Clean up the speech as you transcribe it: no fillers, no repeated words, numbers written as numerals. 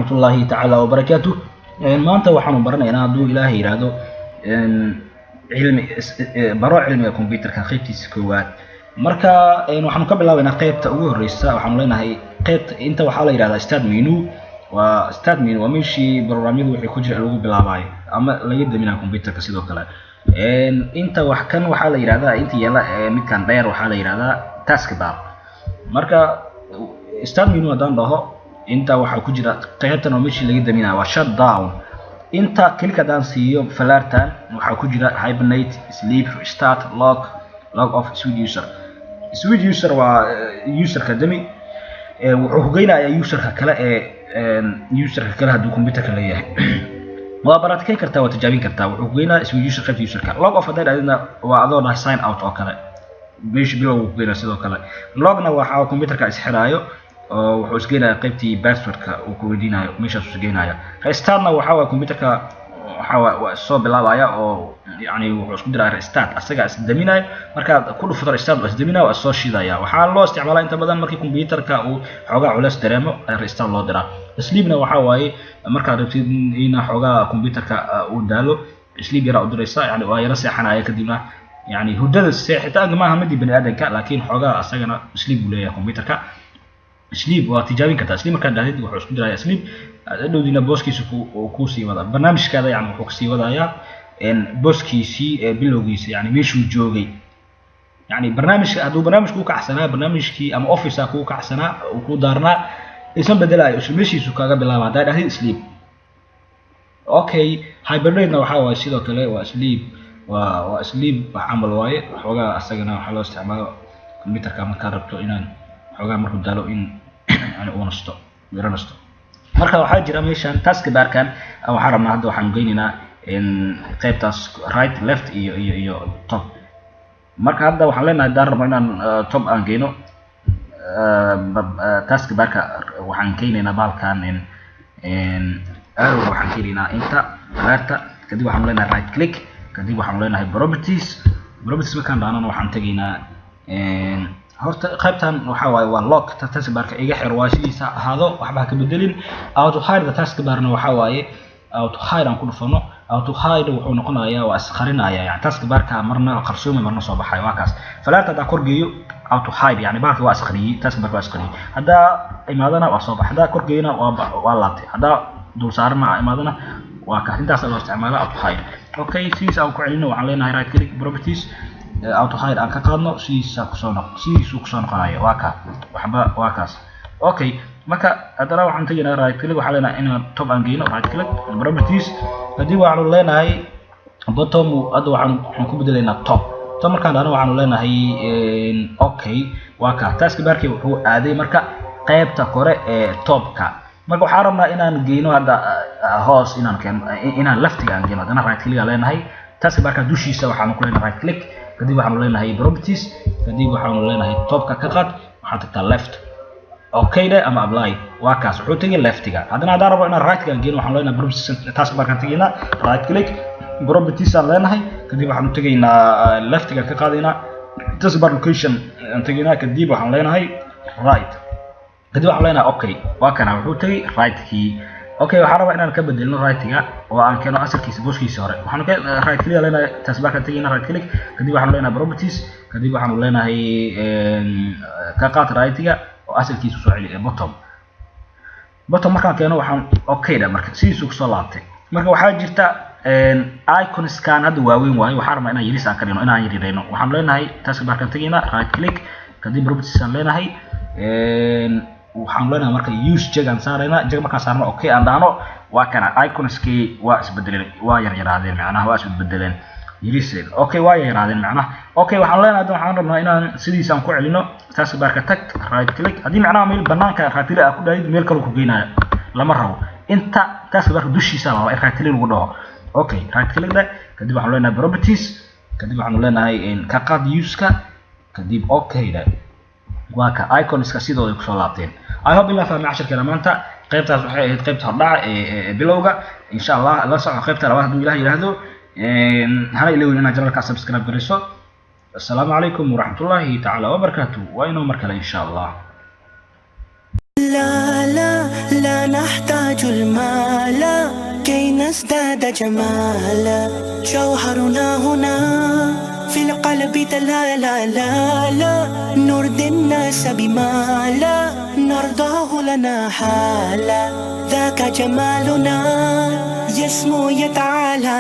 waraxmatullaahi tacaala wabarakaatuh. Maanta waxaanu baranaynaa hadduu ilaahay yiraahdo baro cilmiga computerka qaybtiisa koowaad. Marka waxaanu ka bilaabaynaa qaybta ugu horeysa. Waxaanu leenahay qaybta inta waxaa la yiraahdaa start menu. Start menu waa meeshii barnaamijyadu wixii ku jira lagu bilaabayo ama laga daminayo computerka sidoo kale. Inta wax kan waxaa la yiraahdaa inta yala midkan dheer waxaa la yiraahdaa taskbar. Marka start menu hadaan dhaho inta waxaa ku jira qaybtan oo meeshii laga daminayo waa shutdown. Inta click hadaan siiyo falaartan waxaa ku jira hibernate, sleep, restart, log off, switch user. Switch user waa userka dami wuxuu hogeynayaa userka kale userka kale hadduu computerka leeyahay. waa baratkeyn kartaa waa tijaabin kartaa wuxuu hogeynayaa switch user qaybta userka. Log off hadaan adina waa adoo sign out oo kale meeshii bilow uu hogeynayaa sidoo kale. Logna waxa computerka isxiraayo wuxuu isgeenayaa qaybtii passwordka uu ku weydiinayo meeshaas uu isgeenayaa. Restartna waxa waa computerka waxa soo bilaabaya oo yani wuxuu isku diraa restart asaga is daminayo marka ku dhufto restart is daminayo soo shidaya. Waxa loo isticmaalaa inta badan markii computerka uu xogaa culays dareemo restart loo diraa. Sleepna waxa waaye marka rabtid in xogaa computerka uu daalo sleep yara u diraysa yani waa yara seexanaya kadibna yani hurdada seexitaanka maaha mid bani aadanka laakiin xogaa asagana sleep uu leeyahay computerka. Sleep waa tijaabin kartaa. Sleep marka daahid wuxuu isku dirayaa sleep dhowdina booskiisa ku sii wada barnaamijkaada yani wuxuu kasii wadayaa booskiisii bilowgiisa yani meeshuu joogay yani barnaamijka hadduu barnaamijku kacsanaa barnaamijkii ama office ku kacsanaa uu ku daarnaa isan bedelayo isla meeshiisu kaga bilaaba hadaa daahid sleep. Okay, hibernate waxa waa sidoo kale waa sleep waa sleep amal waaye xogaa asagana waxa loo isticmaalo computerka marka rabto inaan xogaa markuu daalo in yani uu nasto yaranasto. Marka waxaa jira meeshan taskbarkan waxaan rabnaa hadda waxaan geynaynaa qaybtaas right left iyo top. Marka hadda waxaan leenahay daan rabnaa inaan top aan geyno taskbarka waxaan keenaynaa baalkan arrow waxaan keenaynaa inta alerta kadib waxaan leenahay right click kadib waxaan leenahay properties markaan dhaanana waxaan tagaynaa horta qaybtan waxa waaye waa log taskbarka iga xir waa sidiisa ahaado waxba ka bedelin. Auto hide taskbarna waxa waaye auto hide aan ku dhufano auto hide wuxuu noqonayaa waa isqarinaya yani taskbarka marna qarsoomay marna soo baxay waa kaas. Falaarta hada korgeeyo auto hide yani baalka waa isqariyay taskbarka waa isqariyay hada imaadana waa soo baxay hada korgeeyna waa laabtay hada dul saarna imaadana waa ka intaas loo isticmaalo auto hide. Okay, sidiisa aan ku celino waxaan leenahay right click properties auto hide aan ka qaadno sidiisa ku soo noqonayo waa ka waxba waa kaas. Okay, marka hadana waxaan tagaynaa right click waxaan leenahay inaan top aan geyno right click properties kadib waxaan leenahay bottom hadda waxaan ku bedelaynaa top markaan dhaano waxaan leenahay okay waa ka taskbarkii wuxuu aaday marka qaybta kore ee topka. marka waxaan rabnaa inaan geyno hadda hoos inaan leftiga aan geyno hadana right click aan leenahay taskbarka dushiisa waxaan ku leenahay right click kadib waxaan leenahay properties kadib waxaan leenahay topka ka qaad waxaan tagtaa left. Okay de ama apply waa kaas wuxuu tagay leftiga. Hadana hadaan rabo inaan right aan geeno waxaan leenahay properties taskbarka tagaynaa right click properties aan leenahay kadib waxaan tagaynaa leftiga ka qaadayna taskbar location aan tagaynaa kadib waxaan leenahay right kadib waxaan leenahay okay waa kana wuxuu tagay right key. Okay, waxaan rabaa inaan ka bedelno right-ga oo aan keeno asalkiisa booskiisa hore. Waxaan ka right click leenahay taskbarka tagayna right click kadib waxaan leenahay properties kadib waxaan leenahay ka qaad right-ga oo asalkiisa soo celiyo bottom markaan keeno waxaan okay da marka sidiisu ku soo laabtay. Marka waxaa jirta icons kan hadda waaweyn waaye waxaan rabaa inaan yaris aan ka dhigno inaan yarireyno. Waxaan leenahay taskbarka tagayna right click kadib properties aan leenahay waxaan leenahay marka use jag aan saarayna jag markaan saarno okay aan dhaano waa kana iconskii waa isbedeleen waa yaraadeen macnaha waa isbedeleen yiriseen. Okay, waa yaraadeen macnaha. Okay, waxaan leenahay waxaan rabnaa inaan sidiisa aan ku celino taskbarka tag right click hadii macnaha meel banaanka right click ku dhayd meel kale ku geynayo lama rabo inta taskbarka dushiisa la right click lagu dhaho. Okay, right click da kadib waxaan leenahay properties kadib waxaan leenahay ka qaad use-ka kadib okay da waa ka iconska sidoo ay ku soo laabteen. I hope ila fahmay casharkeena maanta qaybtaas waxay ahayd qaybta hordhaca ee bilowga insha Allah la socdo qaybta labaad hadduu Ilaahay yiraahdo hana ilaahay inaan channelka subscribe gariso. Assalaamu alaykum warahmatullahi ta'ala wabarakatuh wa inoo mar kale insha Allah. لا نحتاج المال كي نزداد جمالا. جوهرنا هنا في القلب لا لا لا لا، نرضي الناس بما لا نرضاه لنا حالا. ذاك جمالنا يسمو يتعالى.